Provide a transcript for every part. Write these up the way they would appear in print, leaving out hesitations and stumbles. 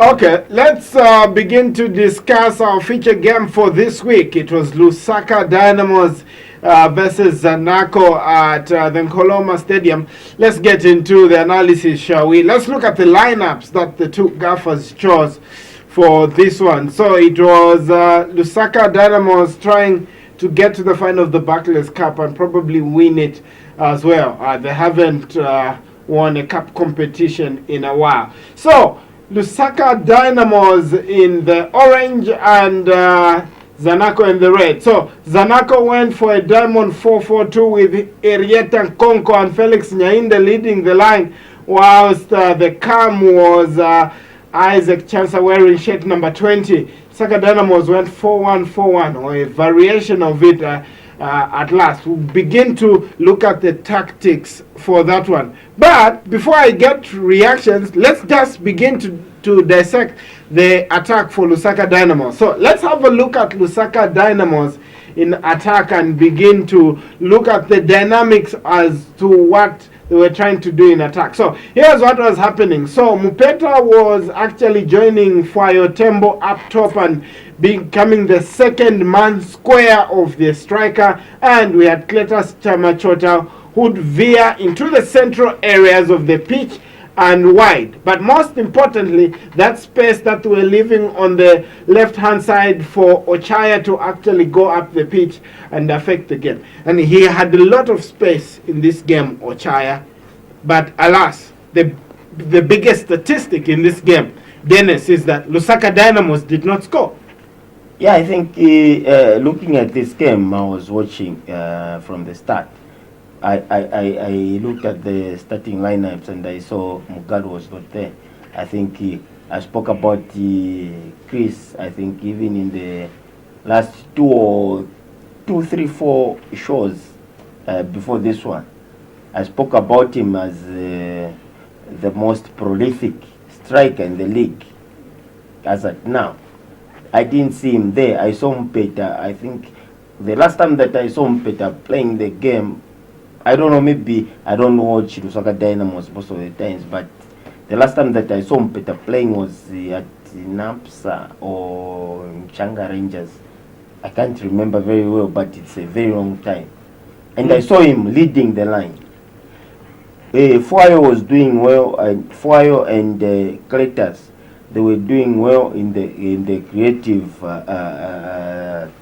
Okay, let's begin to discuss our feature game for this week. It was Lusaka Dynamos versus Zanaco at the Nkoloma Stadium. Let's get into the analysis, shall we? Let's look at the lineups that the two gaffers chose for this one. So it was Lusaka Dynamos trying to get to the final of the Barclays Cup and probably win it as well. They haven't won a cup competition in a while. So Lusaka Dynamos in the orange and Zanaco in the red. So Zanaco went for a diamond 4-4-2 with Erieta Konko and Felix Nyainde leading the line, whilst the cam was Isaac Chansa wearing shirt number 20. Lusaka Dynamos went 4-1-4-1, or a variation of it at last. We'll begin to look at the tactics for that one. But before I get reactions, let's just begin to dissect the attack for Lusaka Dynamos. So let's have a look at Lusaka Dynamos in attack and begin to look at the dynamics as to what they were trying to do in attack. So here's what was happening. So Mupeta was actually joining Fwayo Tembo up top and becoming the second man square of the striker, and we had Cletus Chamachota who'd veer into the central areas of the pitch and wide. But most importantly, that space that we're leaving on the left hand side for Ochaya to actually go up the pitch and affect the game. And he had a lot of space in this game, Ochaya. But alas, the biggest statistic in this game, Dennis, is that Lusaka Dynamos did not score. Yeah, I think looking at this game, I was watching from the start. I looked at the starting lineups and I saw Mugalu was not there. I think I spoke about Chris. I think even in the last 2, 3, 4 shows before this one, I spoke about him as the most prolific striker in the league as at now. I didn't see him there. I saw Mpeta. I think the last time that I saw Mpeta playing the game, I don't know, maybe I don't watch Lusaka Dynamos most of the times, but the last time that I saw Mpeta playing was at Napsa or Mchanga Rangers. I can't remember very well, but it's a very long time. And I saw him leading the line. Fwayo was doing well, and Fwayo and Cletus, they were doing well in the creative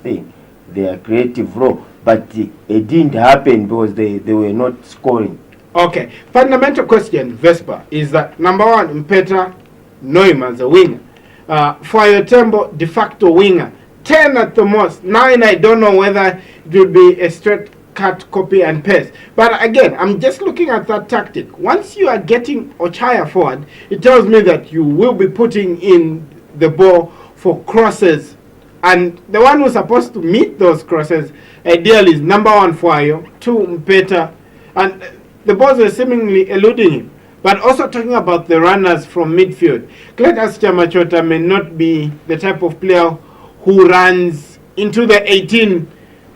thing, their creative role. But it didn't happen because they were not scoring. Okay, fundamental question, Vespa, is that number one, Mpeta, know him as a winger. Fwayo Tembo, de facto winger. 10 at the most. 9, I don't know whether it will be a straight cut, copy and paste. But again, I'm just looking at that tactic. Once you are getting Ochaya forward, it tells me that you will be putting in the ball for crosses. And the one who's supposed to meet those crosses ideally is number 1 Fwayo, 2 Mpeta, and the balls are seemingly eluding him. But also talking about the runners from midfield, Cletus Chamachota may not be the type of player who runs into the 18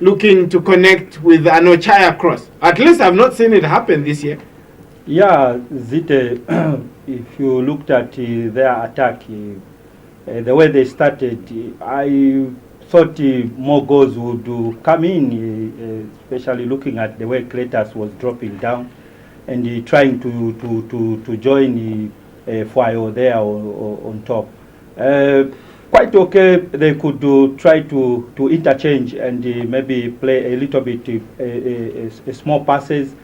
looking to connect with an Ochaya cross. At least I've not seen it happen this year. Yeah, Zite, if you looked at their attack, the way they started, I thought more goals would come in, especially looking at the way Cletus was dropping down and trying to join Fwayo there on top. Quite okay, they could try to interchange and maybe play a little bit small passes,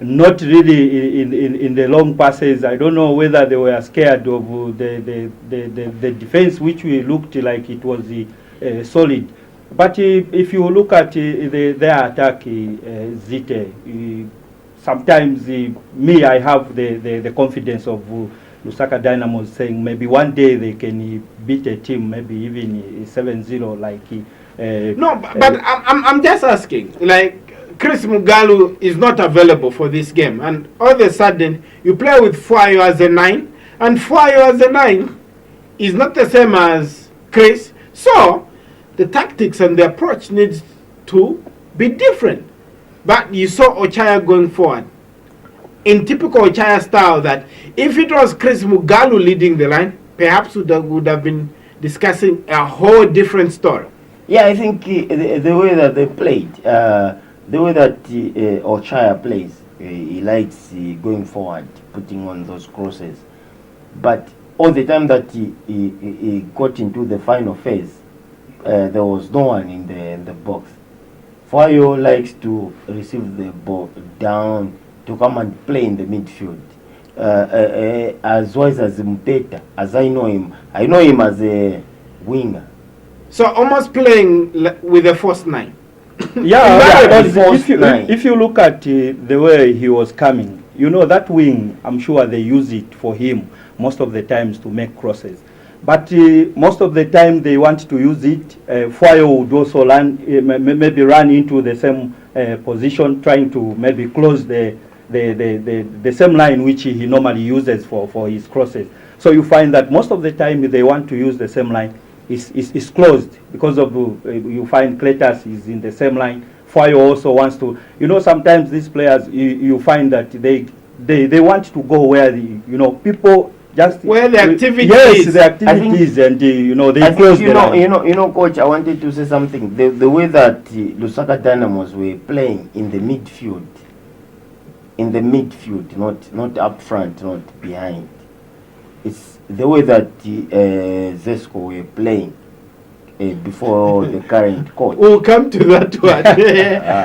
not really in the long passes. I don't know whether they were scared of the defense, which we looked like it was solid. But if you look at their attack, Zite, sometimes I have the confidence of Lusaka Dynamos saying maybe one day they can beat a team, maybe even 7-0 like. No, but I'm just asking, like, Chris Mugalu is not available for this game, and all of a sudden you play with Fwayo as a 9, and Fwayo as a 9 is not the same as Chris. So the tactics and the approach needs to be different. But you saw Ochaya going forward in typical Ochaya style, that if it was Chris Mugalu leading the line, perhaps would have been discussing a whole different story. Yeah, I think the way that they played, the way that Ochaya plays, he likes going forward, putting on those crosses. But all the time that he got into the final phase, there was no one in the box. Fayo likes to receive the ball down to come and play in the midfield. As wise as Mpeta, as I know him as a winger. So almost playing with a false nine. If you look at the way he was coming, you know that wing, I'm sure they use it for him most of the times to make crosses. But most of the time they want to use it. Fayo would also maybe run into the same position, trying to maybe close the same line which he normally uses for his crosses. So you find that most of the time they want to use the same line. Is closed because of you find Cletus is in the same line. Fayo also wants to, sometimes these players you find that they want to go where people just where the activity is. The activity is, and they close the line. Coach, I wanted to say something. The way that Lusaka Dynamos were playing in the midfield, not up front, not behind. It's the way that Zesco were playing before the current coach. We'll come to that one.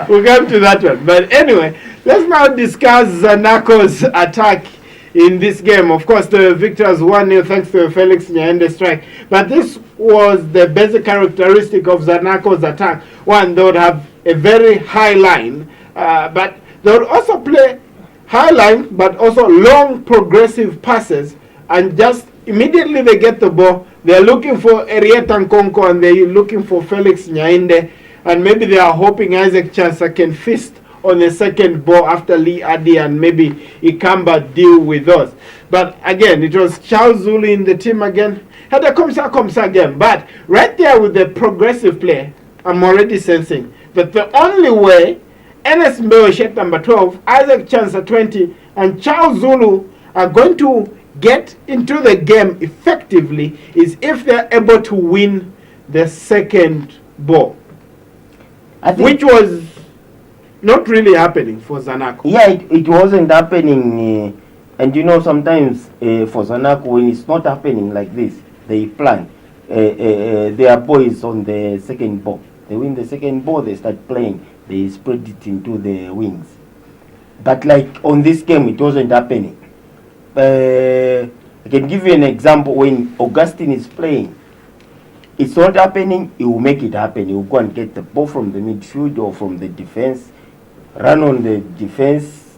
We'll come to that one. But anyway, let's now discuss Zanaco's attack in this game. Of course, the victors 1-0 thanks to Felix Nyaende strike. But this was the basic characteristic of Zanaco's attack. One, they would have a very high line, but they would also play high line, but also long progressive passes. And just immediately they get the ball, they're looking for Erieta Nkonko and they're looking for Felix Nyainde. And maybe they are hoping Isaac Chansa can feast on the second ball after Lee Adi and maybe Ikamba deal with us. But again, it was Charles Zulu in the team again. Had a Komsa again. But right there with the progressive play, I'm already sensing that the only way NS Mbeo number 12, Isaac Chansa 20, and Charles Zulu are going to get into the game effectively is if they're able to win the second ball, which was not really happening for Zanaco. Yeah, it wasn't happening, and sometimes for Zanaco, when it's not happening like this, they plan. Their boys on the second ball, they win the second ball, they start playing, they spread it into the wings. But like on this game, it wasn't happening. I can give you an example. When Augustine is playing, it's not happening, he will make it happen. He will go and get the ball from the midfield or from the defense, run on the defense,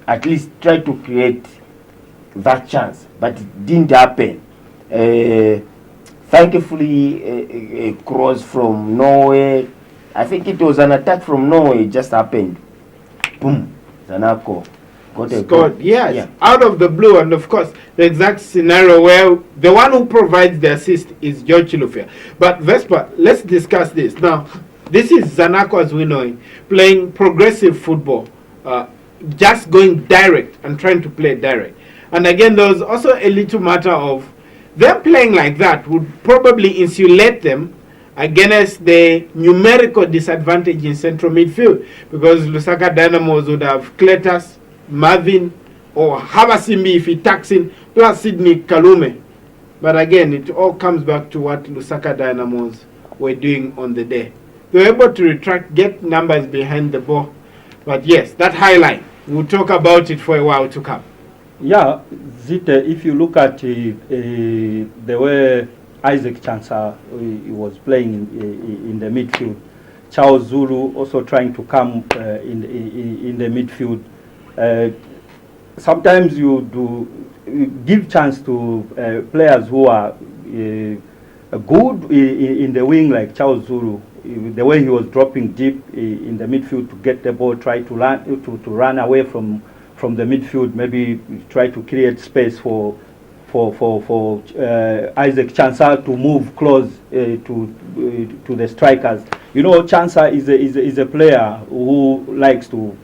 at least try to create that chance. But it didn't happen. Thankfully, a cross from Norway, I think it was an attack from Norway, it just happened. Boom, Zanaco scored, yes, out of the blue. And of course, the exact scenario where the one who provides the assist is George Chilufya. But Vespa, let's discuss this. Now, this is Zanaco as we know it, playing progressive football, just going direct and trying to play direct. And again, there was also a little matter of them playing like that would probably insulate them against the numerical disadvantage in central midfield, because Lusaka Dynamos would have Cletus, Marvin, or Havasimbi if he tucks in, plus Sydney Kalume. But again, it all comes back to what Lusaka Dynamos were doing on the day. They were able to retract, get numbers behind the ball. But yes, that high line, we'll talk about it for a while to come. Yeah, Zita, if you look at the way Isaac Chansa he was playing in the midfield, Charles Zulu also trying to come in the midfield. Sometimes you give chance to players who are good in the wing, like Charles Zulu. The way he was dropping deep in the midfield to get the ball, try to run away from the midfield, maybe try to create space for Isaac Chansa to move close to the strikers. Chansa is a player who likes to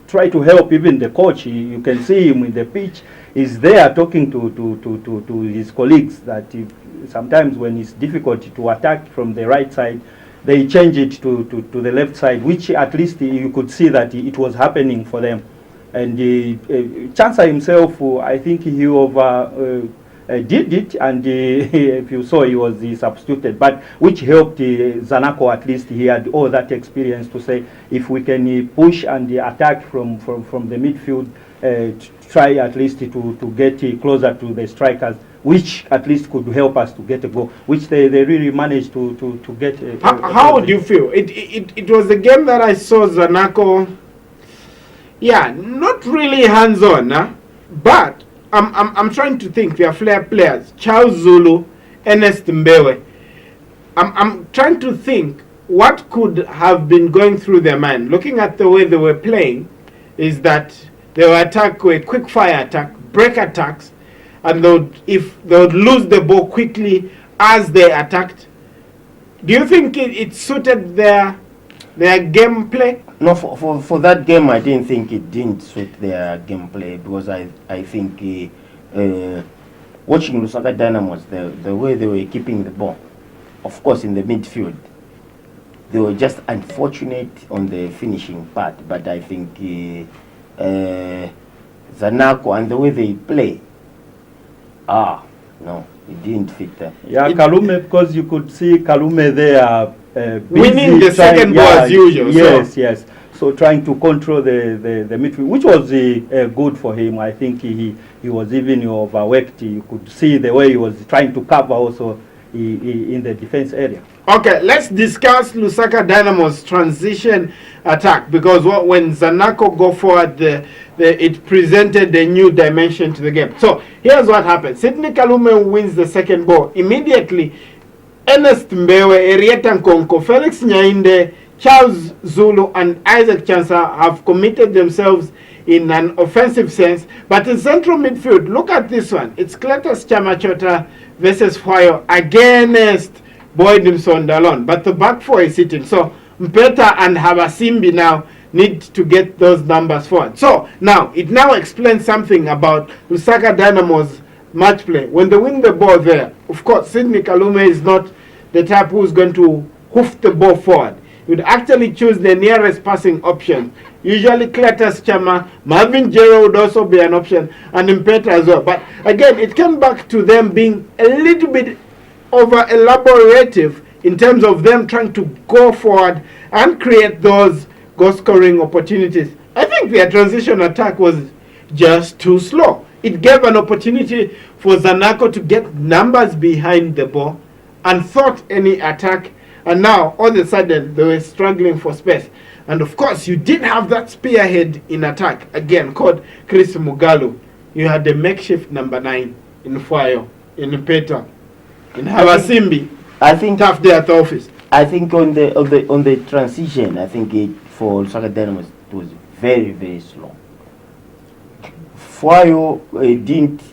try to help even the coach. You can see him in the pitch. He's there talking to his colleagues that sometimes when it's difficult to attack from the right side, they change it to the left side, which at least you could see that it was happening for them. And Chansa himself, I think he did it, and if you saw, he was substituted, but which helped Zanaco. At least he had all that experience to say, if we can push and attack from the midfield, try at least to get closer to the strikers, which at least could help us to get a goal, which they really managed to get. How would you feel? It was the game that I saw Zanaco, yeah, not really hands-on, but I'm trying to think. They are flair players. Charles Zulu, Ernest Mbewe. I'm trying to think what could have been going through their mind. Looking at the way they were playing, is that they were attack with quick fire attack, break attacks, and if they would lose the ball quickly as they attacked. Do you think it suited their gameplay? No, for that game, I didn't think it didn't suit their gameplay, because I think watching Lusaka Dynamos, the way they were keeping the ball, of course in the midfield, they were just unfortunate on the finishing part. But I think Zanaco and the way they play, no, it didn't fit them. Yeah, Kalume, because you could see Kalume there. Winning the second ball as usual. Yes. So trying to control the midfield, which was good for him. I think he was even overworked. You could see the way he was trying to cover also in the defense area. Okay, let's discuss Lusaka Dynamo's transition attack, because when Zanaco go forward, it presented a new dimension to the game. So here's what happened. Sidney Kalume wins the second ball. Immediately, Ernest Mbewe, Erieta Nkonko, Felix Nyainde, Charles Zulu, and Isaac Chansa have committed themselves in an offensive sense. But in central midfield, look at this one. It's Cletus Chamachota versus Fwayo against Boyd Msondalon. But the back four is sitting. So Mpeta and Habasimbi now need to get those numbers forward. So now, it now explains something about Lusaka Dynamo's match play. When they win the ball there, of course, Sidney Kalume is not the type who's going to hoof the ball forward. He would actually choose the nearest passing option. Usually Cletus Chama, Marvin Jero would also be an option, and Mpeta as well. But again, it came back to them being a little bit over elaborative in terms of them trying to go forward and create those goal scoring opportunities. I think their transition attack was just too slow. It gave an opportunity for Zanaco to get numbers behind the ball and thought any attack, and now all of a sudden they were struggling for space. And of course, you did have that spearhead in attack again called Chris Mugalu. You had the makeshift number 9 in Fwayo, in Mpeta, in Habasimbi. I think tough day at the office. I think on the transition, I think for Lusaka Dynamos it was very, very slow. Fwayo didn't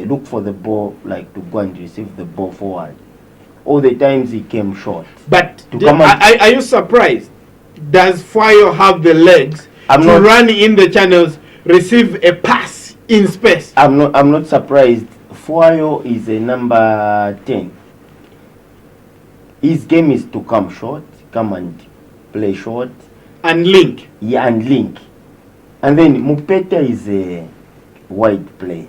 look for the ball, like to go and receive the ball forward. All the times he came short. But are you surprised? Does Fwayo have the legs to run in the channels, receive a pass in space? I'm not surprised. Fwayo is a number 10. His game is to come short, come and play short. And link. Yeah, and link. And then Mpeta is a wide play.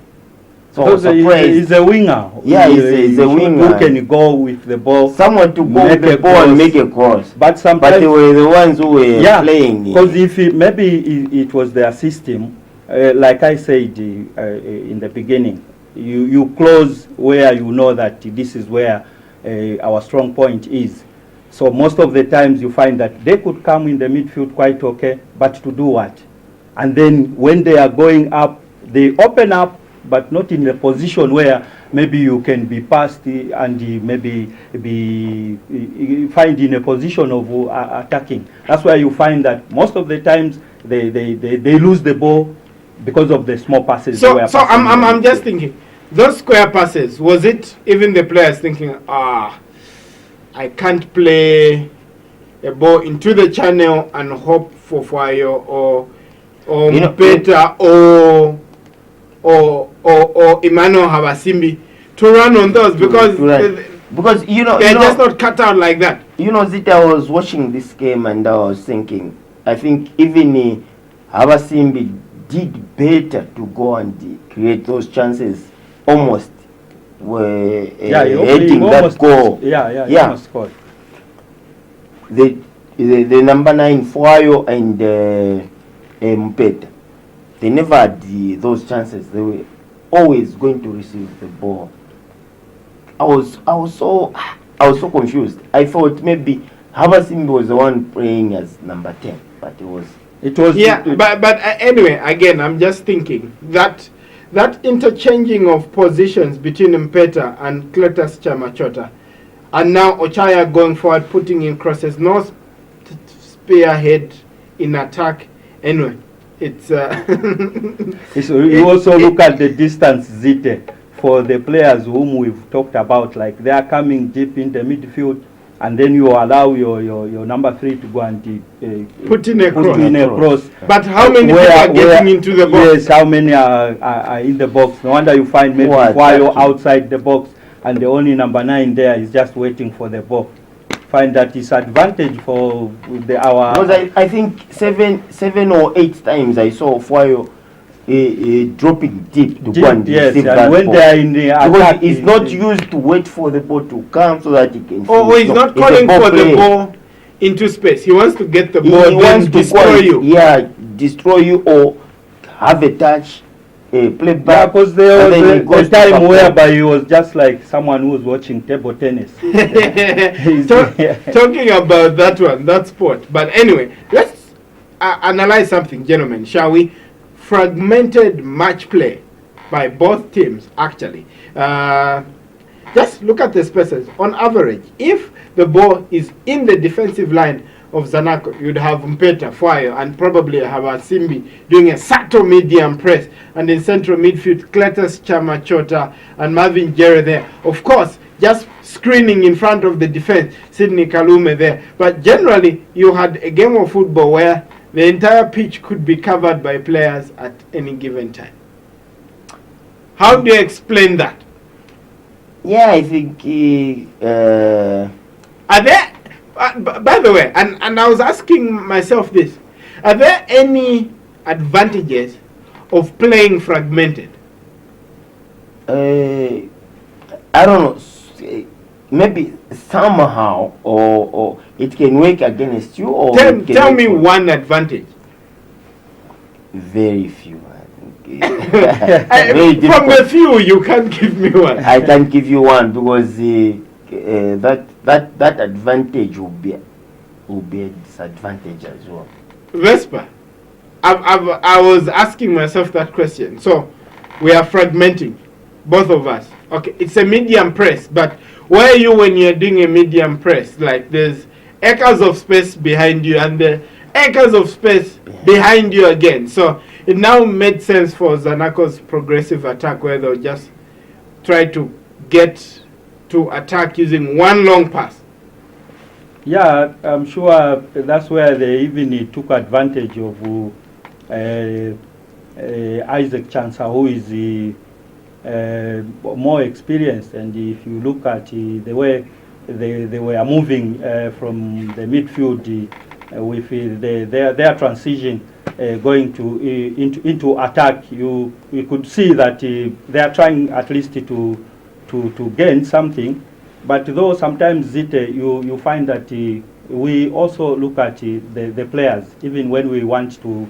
So he's a winger. Yeah, he's a winger. Who can go with the ball? Someone to go with the ball and make a cross. But sometimes they were the ones who were playing. Because if maybe it was their system, like I said in the beginning, you close where you know that this is where our strong point is. So most of the times you find that they could come in the midfield quite okay, but to do what? And then when they are going up, they open up, but not in a position where maybe you can be passed and maybe be find in a position of attacking. That's why you find that most of the times they lose the ball because of the small passes. So I'm just thinking, those square passes, was it even the players thinking, I can't play a ball into the channel and hope for Fwayo or You know, Mpeta or Emmanuel Habasimbi to run on those because because they're just not cut out like that. You know, Zita, I was watching this game and I was thinking, I think even Habasimbi did better to go and create those chances. Almost were heading that goal. He almost scored. The number 9 Fwayo and Mpeta, they never had those chances. They were always going to receive the ball. I was so confused. I thought maybe Habasimbi was the one playing as number 10, but it was. But anyway, again, I'm just thinking that interchanging of positions between Mpeta and Cletus Chamachota, and now Ochaya going forward, putting in crosses, no spearhead in attack. Anyway, it's. You also look at the distance, Zite, for the players whom we've talked about, like they are coming deep in the midfield, and then you allow your number 3 to go and put in a cross. But how many people are getting into the box? Yes, how many are in the box? No wonder you find maybe Fwayo outside the box, and the only number 9 there is just waiting for the ball. Find that is advantage for our. Because I think 7 or 8 times I saw Fwayo dropping deep to go and receive that when ball. they are in the attack, he's not used to wait for the ball to come so that he can. He's not calling for the ball into space. He wants to get the ball, then destroy you. Yeah, destroy you or have a touch, play back. Because there was a time whereby he was just like someone who was watching table tennis. Talking about that sport. But anyway, let's analyze something, gentlemen, shall we? Fragmented match play by both teams, actually. Just look at the spaces. On average, if the ball is in the defensive line of Zanaco, you'd have Mpeta, Fwayo, and probably Habasimbi doing a subtle medium press. And in central midfield, Cletus Chamachota and Marvin Jerry there. Of course, just screening in front of the defense, Sidney Kalume there. But generally, you had a game of football where the entire pitch could be covered by players at any given time. How do you explain that? Yeah, I think. Are there, by the way, and I was asking myself this, are there any advantages of playing fragmented? I don't know. Maybe somehow, or it can work against you, or tell me one advantage. Very few. I think. From the few, you can't give me one. I can't give you one because that advantage will be a disadvantage as well. Vespa, I was asking myself that question. So we are fragmenting, both of us. Okay, it's a medium press, but where are you when you're doing a medium press? Like there's acres of space behind you and the acres of space behind you again. So it now made sense for Zanaco's progressive attack where they'll just try to get to attack using one long pass. Yeah, I'm sure that's where they even took advantage of Isaac Chansa, who is more experienced, and if you look at the way they were moving from the midfield with their transition going into attack, you could see that they are trying at least to gain something. But though sometimes you find that we also look at the players even when we want to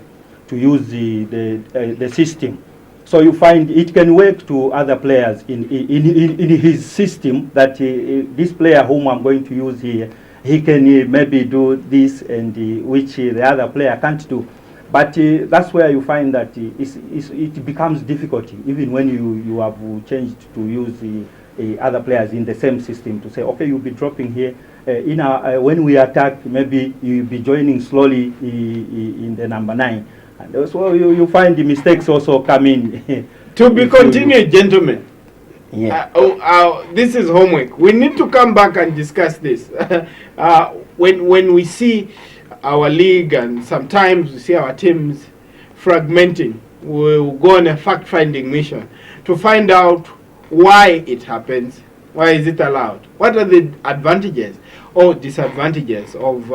use the system. So you find it can work to other players in his system that this player whom I'm going to use here, he can maybe do this and which the other player can't do. But that's where you find that it becomes difficult even when you have changed to use the other players in the same system to say, okay, you'll be dropping here. When we attack, maybe you'll be joining slowly in the number 9. And so you find the mistakes also come in. To be continued, gentlemen. Yeah. This is homework. We need to come back and discuss this. When we see our league and sometimes we see our teams fragmenting, we'll go on a fact-finding mission to find out why it happens, why is it allowed, what are the advantages or disadvantages of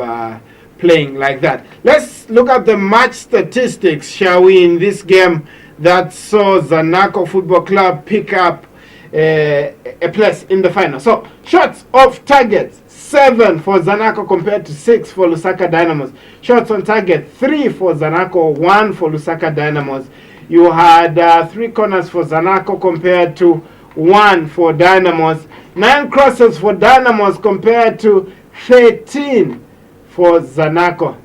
playing like that. Let's look at the match statistics, shall we, in this game that saw Zanaco Football Club pick up a place in the final. So, shots off targets, 7 for Zanaco compared to 6 for Lusaka Dynamos. Shots on target, 3 for Zanaco, 1 for Lusaka Dynamos. You had 3 corners for Zanaco compared to 1 for Dynamos. 9 crosses for Dynamos compared to 13 for Zanaco.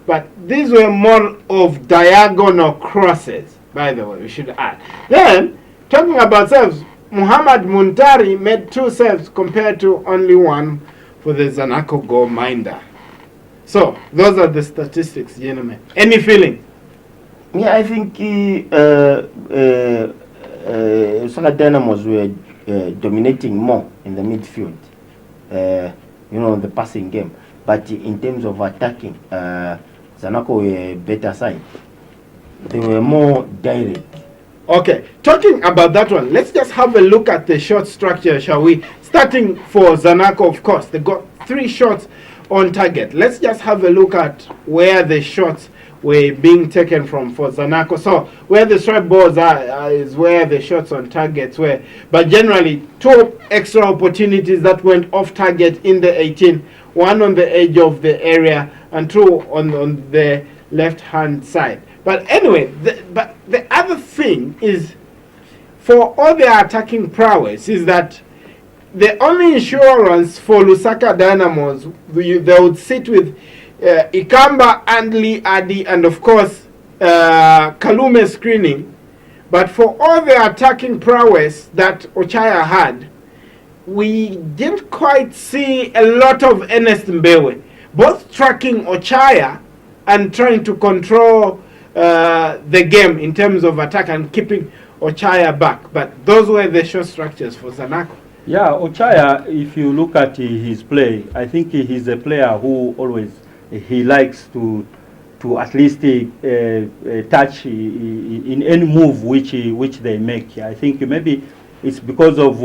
But these were more of diagonal crosses, by the way, we should add. Then, talking about saves, Muhammad Muntari made 2 saves compared to only 1 for the Zanaco goal minder. So, those are the statistics, gentlemen. Any feeling? Yeah, I think Lusaka Dynamos were dominating more in the midfield, the passing game. But in terms of attacking, Zanaco were a better side. They were more direct. Okay, talking about that one, let's just have a look at the shot structure, shall we? Starting for Zanaco, of course, they got 3 shots on target. Let's just have a look at where the shots were being taken from for Zanaco. So, where the strike balls are is where the shots on targets were. But generally, 2 extra opportunities that went off target in the 18. 1 on the edge of the area and 2 on the left-hand side. But anyway, the other thing is, for all their attacking prowess, is that the only insurance for Lusaka Dynamos, they would sit with Ikamba, Andli, Adi, and of course Kalume screening. But for all the attacking prowess that Ochaya had, we didn't quite see a lot of Ernest Mbewe, both tracking Ochaya and trying to control the game in terms of attack and keeping Ochaya back. But those were the shot structures for Zanaco. Yeah, Ochaya, if you look at his play, I think he's a player who always, he likes to at least touch in any move which they make. I think maybe it's because of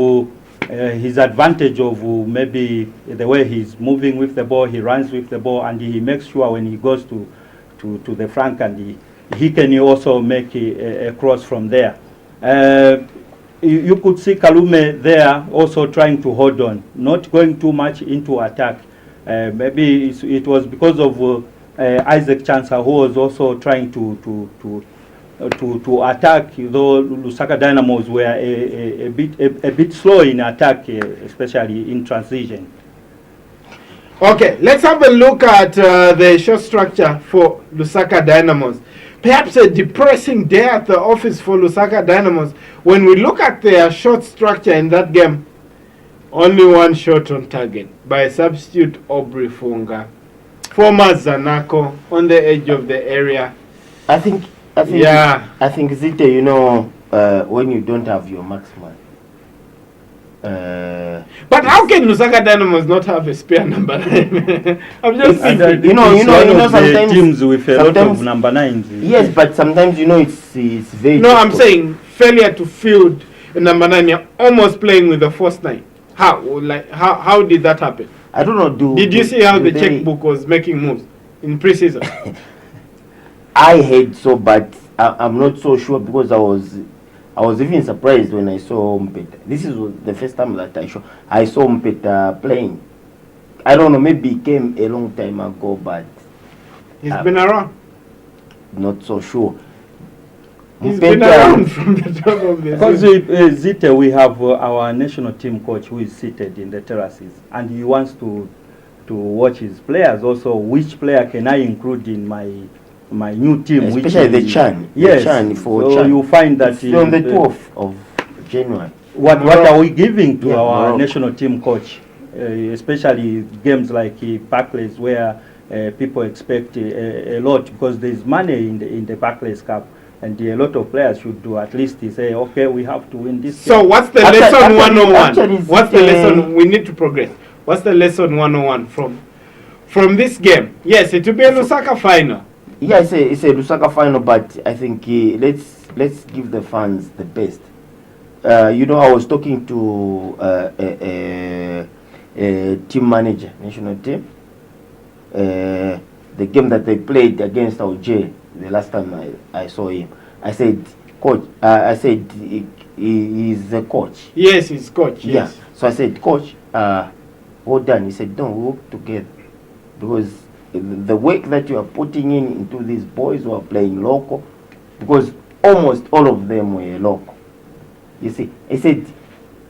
his advantage of maybe the way he's moving with the ball, he runs with the ball, and he makes sure when he goes to the flank, and he can also make a cross from there. You could see Kalume there also trying to hold on, not going too much into attack. Maybe it was because of Isaac Chansa, who was also trying to attack, though Lusaka Dynamos were a bit slow in attack, especially in transition. Okay, let's have a look at the shot structure for Lusaka Dynamos. Perhaps a depressing day at the office for Lusaka Dynamos. When we look at their shot structure in that game, only 1 shot on target by substitute Aubrey Funga, former Zanaco, on the edge of the area. I think Zite, when you don't have your marksman. But how can Lusaka Dynamos not have a spare number 9? I'm just thinking. Sometimes teams with a lot of number 9s. Yes, but sometimes it's very. No, I'm saying failure to field a number 9. You're almost playing with the first 9. How did that happen? I don't know. Did you see how the checkbook was making moves in preseason? I heard so, but I'm not so sure, because I was even surprised when I saw Mpeta. This is the first time that I saw Mpeta playing. I don't know, maybe he came a long time ago, but he's been around. Not so sure. He's been around from the top of the because Zite, we have our national team coach who is seated in the terraces, and he wants to watch his players also. Which player can I include in my new team? Especially the Chan. Yes. So Chan. You find that on the 12th of January. What are we giving to our national team coach? Especially games like Barclays, where people expect a lot, because there is money in the Barclays Cup. And a lot of players should do at least say, okay, we have to win this So game. what's the Actually- lesson actually- 101? actually What's the Zite- lesson? We need to progress. What's the lesson 101 from this game? Yes, it will be a Lusaka final. Yeah, it's a Lusaka final, but I think let's give the fans the best. You know, I was talking to a team manager, national team. The game that they played against Alger, the last time I saw him, I said, coach, I said he is the coach. Yes, he's coach. Yes. Yeah. So I said, coach, well done. He said, don't work together, because the work that you are putting into these boys who are playing local, because almost all of them were local. You see, I said,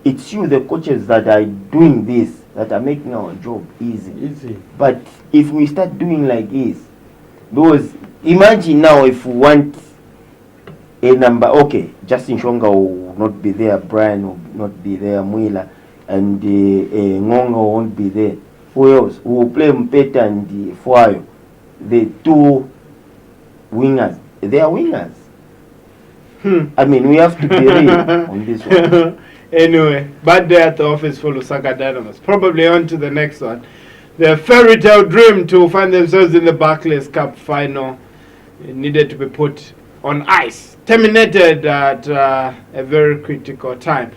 it's you, the coaches, that are doing this, that are making our job easy. Easy. But if we start doing like this, because imagine now if we want a number, okay, Justin Shonga will not be there, Brian will not be there, Mwila, and Ngonga won't be there. Who else? Who will play Mpeta and Fuayo? The two wingers. They are wingers. I mean, we have to be real on this one. Anyway, bad day at the office for Lusaka Dynamos. Probably on to the next one. Their fairy tale dream to find themselves in the Barclays Cup final needed to be put on ice. Terminated at a very critical time.